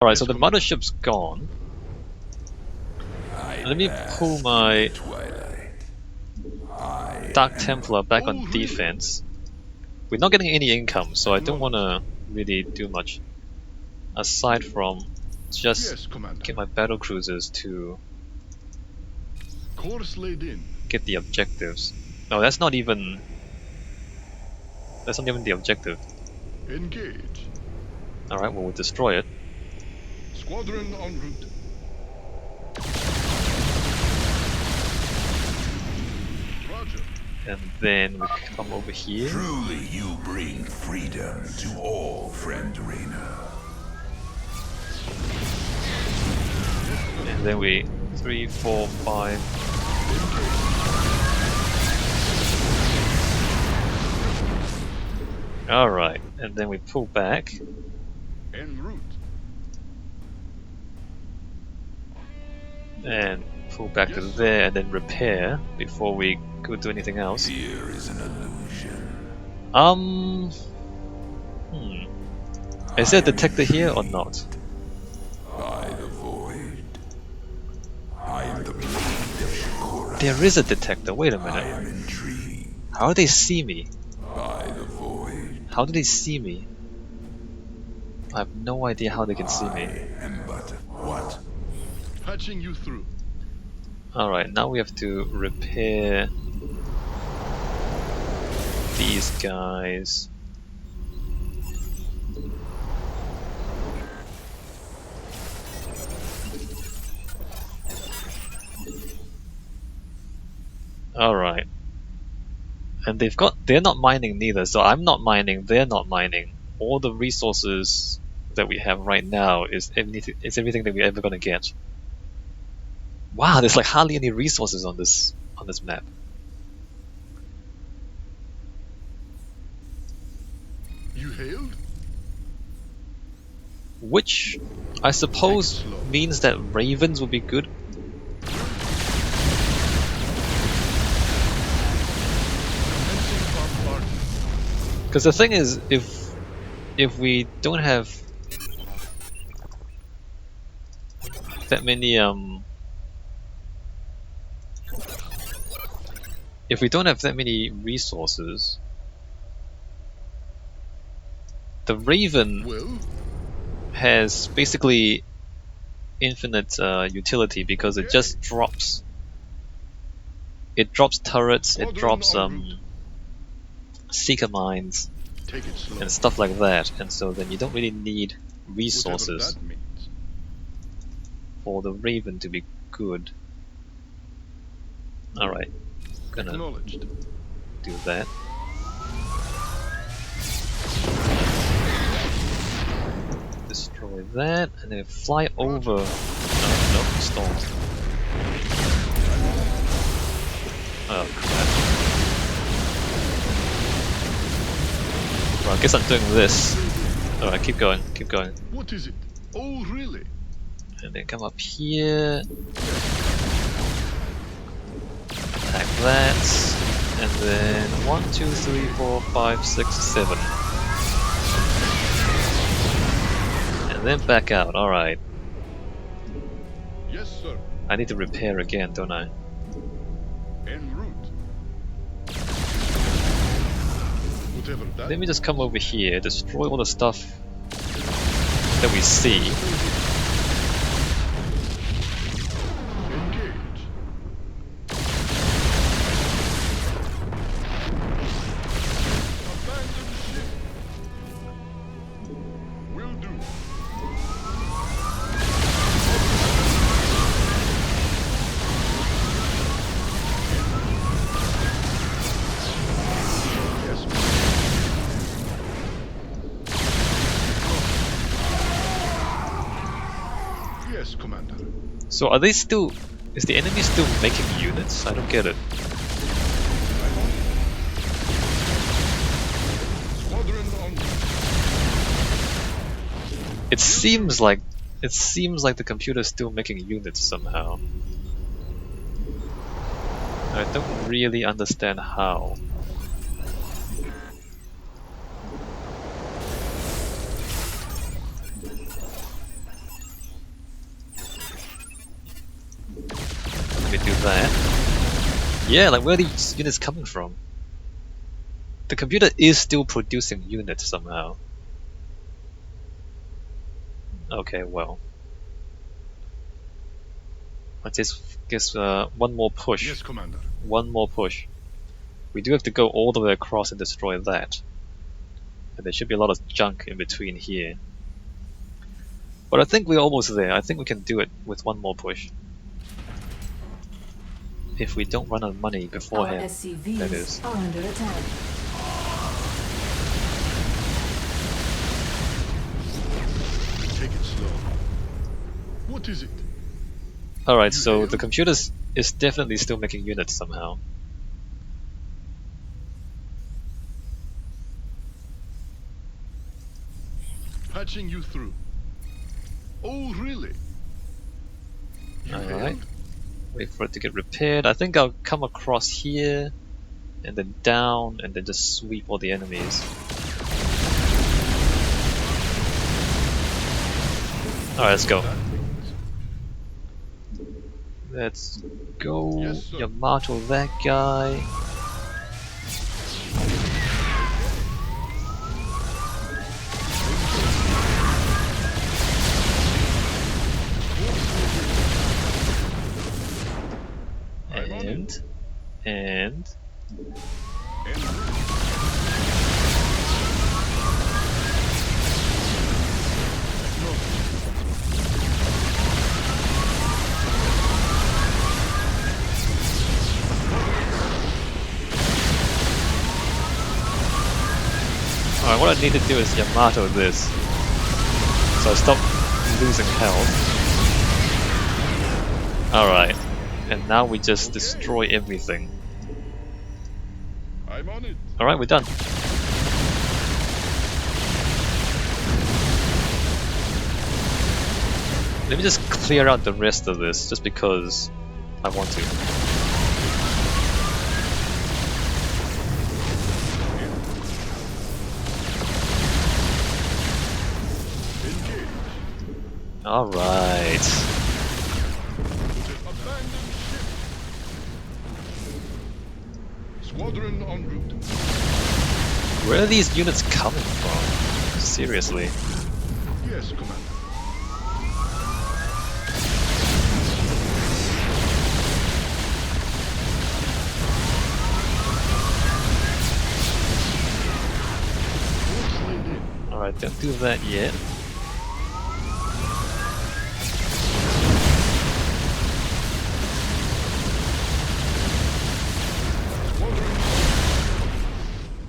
Alright, so the mothership's gone. Let me pull my Dark Templar back on defense. We're not getting any income, so I don't want to really do much aside from just get my Battlecruisers to get the objectives. No, that's not even the objective. Engage. Alright, well, we'll destroy it. Squadron en route. Roger. And then we come over here. Truly you bring freedom to all, friend Reyna. And then we 3, 4, 5. Alright, and then we pull back. En route. And pull back to there and then repair before we go do anything else. Fear is an illusion. Is there a detector here or not? By the void. I am the blade of Shakura. There is a detector, wait a I minute. am intrigued. How do they see me? By the void. How do they see me? I have no idea how they can see I me. am but what? Patching you through. Alright, now we have to repair these guys. Alright. And they're not mining neither, so I'm not mining, they're not mining. All the resources that we have right now is everything that we're ever gonna get. Wow, there's like hardly any resources on this map. You hailed? Which I suppose means that ravens would be good. Because the thing is, if we don't have that many if we don't have that many resources, the Raven has basically infinite utility because it just drops. It drops turrets, it drops seeker mines and stuff like that, and so then you don't really need resources for the Raven to be good. Alright, gonna do that. Destroy that, and then fly over. No, storm. Oh crap. Well, I guess I'm doing this. Alright, keep going, keep going. What is it? Oh, really? And then come up here. Attack that. And then 1, 2, 3, 4, 5, 6, 7. And then back out, alright. Yes, sir. I need to repair again, don't I? En route. Whatever that. Let me just come over here, destroy all the stuff that we see. Engage. Abandon ship. Will do. Yes, ma'am. Yes, Commander. So are they still... is the enemy still making units? I don't get it. Squadron on. It seems like the computer's still making units somehow. I don't really understand how. me do that. Yeah, like where are these units coming from? The computer is still producing units somehow. Okay, well. Let's just guess one more push. Yes, Commander. One more push. We do have to go all the way across and destroy that. And there should be a lot of junk in between here. But I think we're almost there. I think we can do it with one more push. If we don't run out of money Our beforehand, SCVs that is. are under attack. Take it slow. What is it? Alright, You so failed? the computer is definitely still making units somehow. Patching you through. Oh, really? You Alright. failed? Wait for it to get repaired. I think I'll come across here, and then down, and then just sweep all the enemies. Alright, let's go. That means Let's go. Yes, sir. Yamato that guy. And and alright, what I need to do is Yamato this. So I stop losing health. Alright. And now we just Okay. destroy everything. I'm on it. Alright, we're done. Let me just clear out the rest of this, just because I want to. Engage. Alright. Abandon ship. Squadron en route. Where are these units coming from? Seriously. Yes, Commander. Force laid in. Alright, don't do that yet.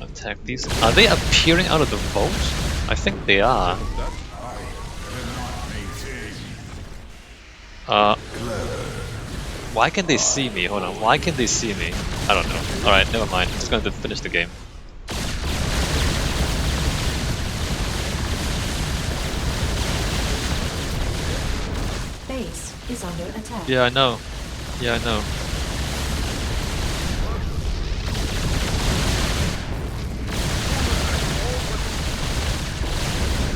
Attack these. Are they appearing out of the vault? I think they are. That Why can they see me? Hold on. Why can they see me? I don't know. Alright, never mind. I'm just going to finish the game. Base is under attack. Yeah, I know. Yeah, I know.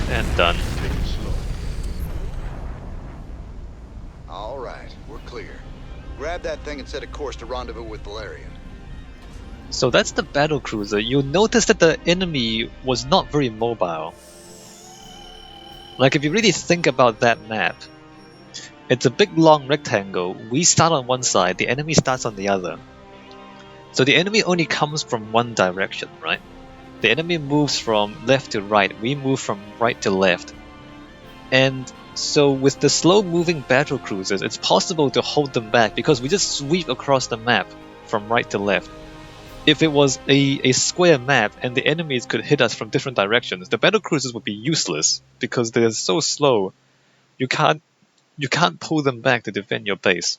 And done. take it slow. All right, we're clear. Grab that thing and set a course to rendezvous with Valerian. So that's the Battlecruiser. You'll notice that the enemy was not very mobile. Like if you really think about that map, it's a big long rectangle. We start on one side, the enemy starts on the other. So the enemy only comes from one direction, right? The enemy moves from left to right, we move from right to left. And so with the slow moving Battlecruisers, it's possible to hold them back because we just sweep across the map from right to left. If it was a square map and the enemies could hit us from different directions, the Battlecruisers would be useless because they're so slow. You can't pull them back to defend your base.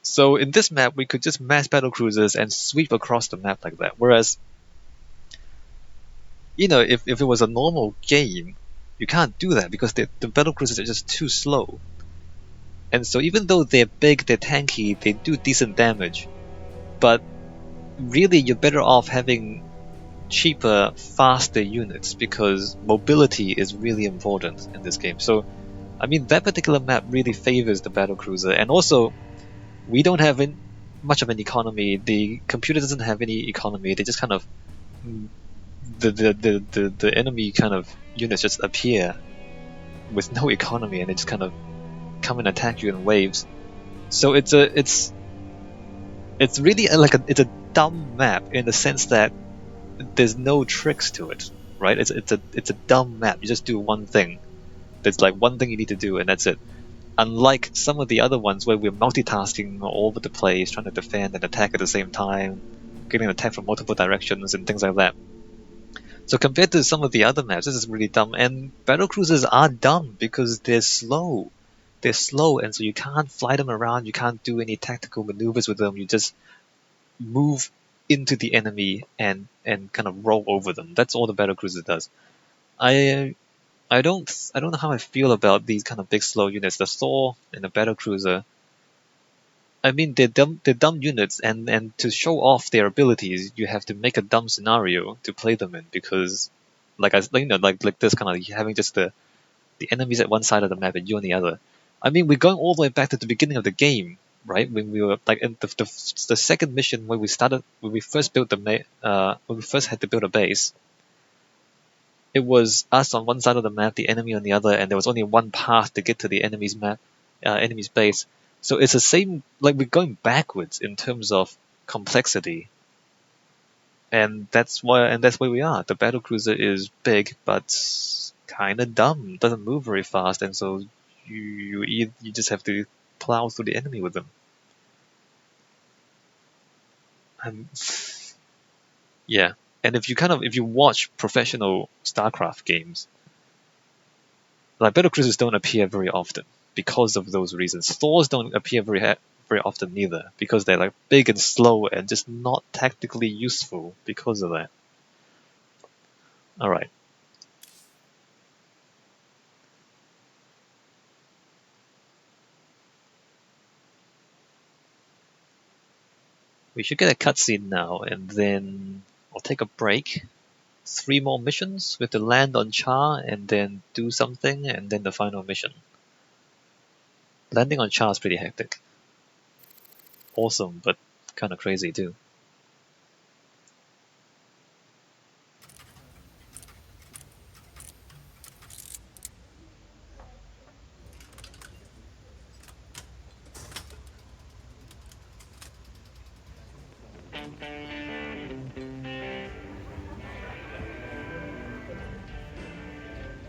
So in this map, we could just mass Battlecruisers and sweep across the map like that. Whereas, you know, if it was a normal game, you can't do that because the Battlecruisers are just too slow. And so even though they're big, they're tanky, they do decent damage, but really you're better off having cheaper, faster units because mobility is really important in this game. So, I mean, that particular map really favors the Battlecruiser, and also we don't have much of an economy. The computer doesn't have any economy. They just kind of the enemy kind of units just appear with no economy, and they just kind of come and attack you in waves. So it's really it's a dumb map in the sense that there's no tricks to it, right? It's a dumb map. You just do one thing. There's like one thing you need to do, and that's it. Unlike some of the other ones where we're multitasking all over the place, trying to defend and attack at the same time, getting attacked from multiple directions and things like that. So compared to some of the other maps, this is really dumb. And battlecruisers are dumb because they're slow. They're slow, and so you can't fly them around. You can't do any tactical maneuvers with them. You just move into the enemy and kind of roll over them. That's all the battlecruiser does. I don't know how I feel about these kind of big slow units. The Thor and the battlecruiser. I mean, they're dumb units, and to show off their abilities, you have to make a dumb scenario to play them in, because like this kind of having just the enemies at one side of the map and you on the other. I mean, we're going all the way back to the beginning of the game, right? When we were like in the second mission when we first built when we first had to build a base. It was us on one side of the map, the enemy on the other, and there was only one path to get to the enemy's base. So it's the same, like we're going backwards in terms of complexity. And that's where we are. The battlecruiser is big, but kind of dumb. Doesn't move very fast, and so you just have to plow through the enemy with them. Yeah. And if you watch professional Starcraft games, like battlecruisers don't appear very often because of those reasons. Thors don't appear very often neither, because they're like big and slow and just not tactically useful because of that. All right. We should get a cutscene now, and then I'll take a break. 3 more missions with the land on Char, and then do something, and then the final mission. Landing on Char is pretty hectic. Awesome, but kind of crazy too.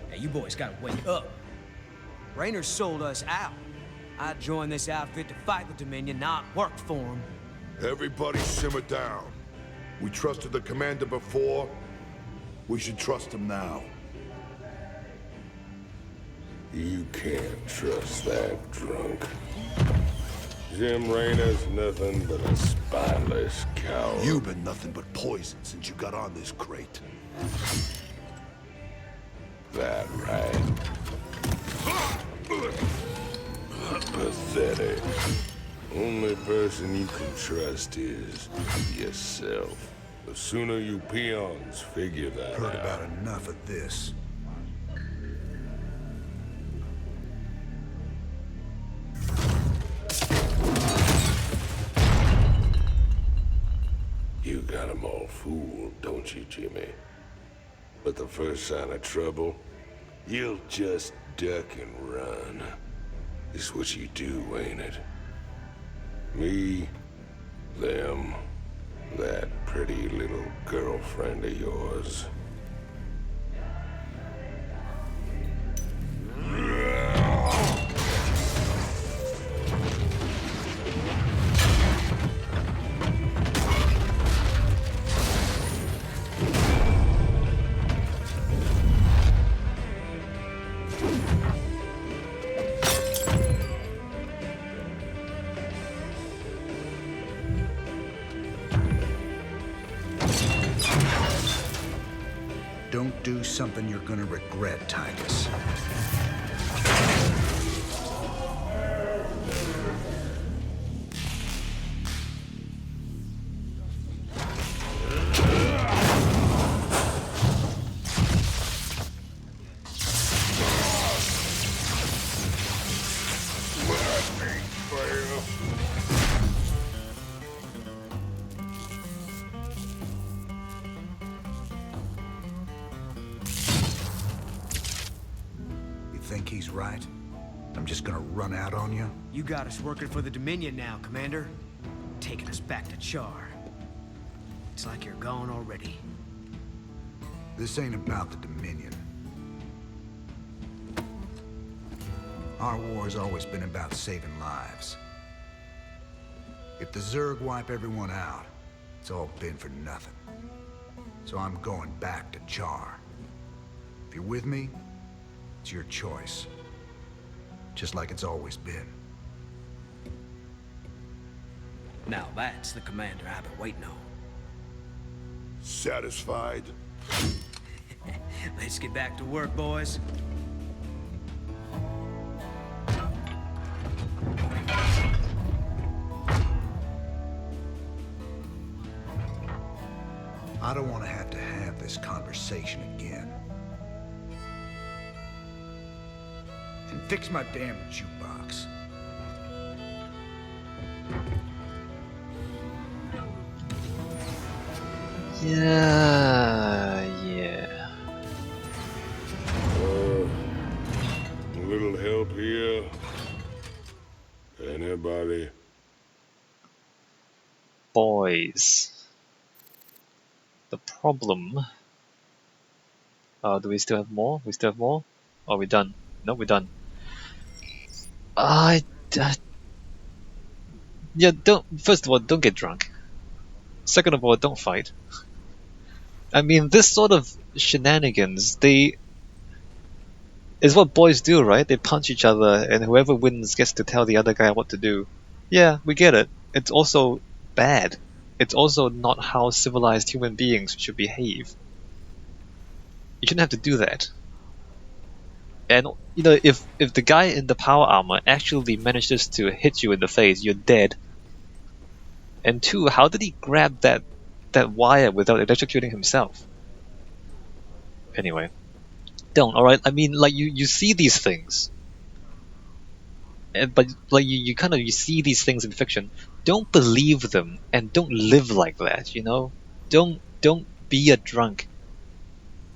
Hey, you boys gotta wake up. Raynor sold us out. I joined this outfit to fight the Dominion, not work for him. Everybody simmer down. We trusted the commander before. We should trust him now. You can't trust that drunk. Jim Raynor's nothing but a spineless coward. You've been nothing but poison since you got on this crate. That right? Pathetic. Only person you can trust is yourself. The sooner you peons figure that out. Heard about enough of this. You got 'em all fooled, don't you, Jimmy? But the first sign of trouble, you'll just duck and run. It's what you do, ain't it? Me, them, that pretty little girlfriend of yours. Don't do something you're gonna regret, Titus. think he's right? I'm just gonna run out on you? You got us working for the Dominion now, Commander. Taking us back to Char. It's like you're gone already. This ain't about the Dominion. Our war's always been about saving lives. If the Zerg wipe everyone out, it's all been for nothing. So I'm going back to Char. If you're with me, it's your choice. Just like it's always been. Now that's the commander I've been waiting on. Satisfied? Let's get back to work, boys. I don't want to have this conversation again. And fix my damn jukebox. Yeah. A little help here? Anybody? Boys. The problem... do we still have more? We still have more? Oh, we're done. No, we're done. Yeah, first of all, don't get drunk. Second of all, don't fight. I mean, this sort of shenanigans, is what boys do, right? They punch each other, and whoever wins gets to tell the other guy what to do. Yeah, we get it. It's also bad. It's also not how civilized human beings should behave. You shouldn't have to do that. And, you know, if the guy in the power armor actually manages to hit you in the face, you're dead. And two, how did he grab that wire without electrocuting himself? Anyway. Don't, alright? I mean, like, you see these things. But, like, you see these things in fiction. Don't believe them, and don't live like that, you know? Don't be a drunk.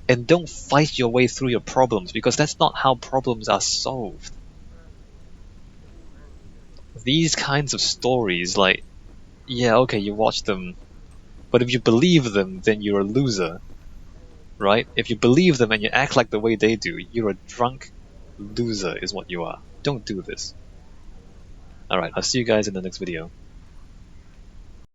And don't fight your way through your problems, because that's not how problems are solved. These kinds of stories, like, yeah, okay, you watch them, but if you believe them, then you're a loser, right? If you believe them and you act like the way they do, you're a drunk loser is what you are. Don't do this. Alright, I'll see you guys in the next video.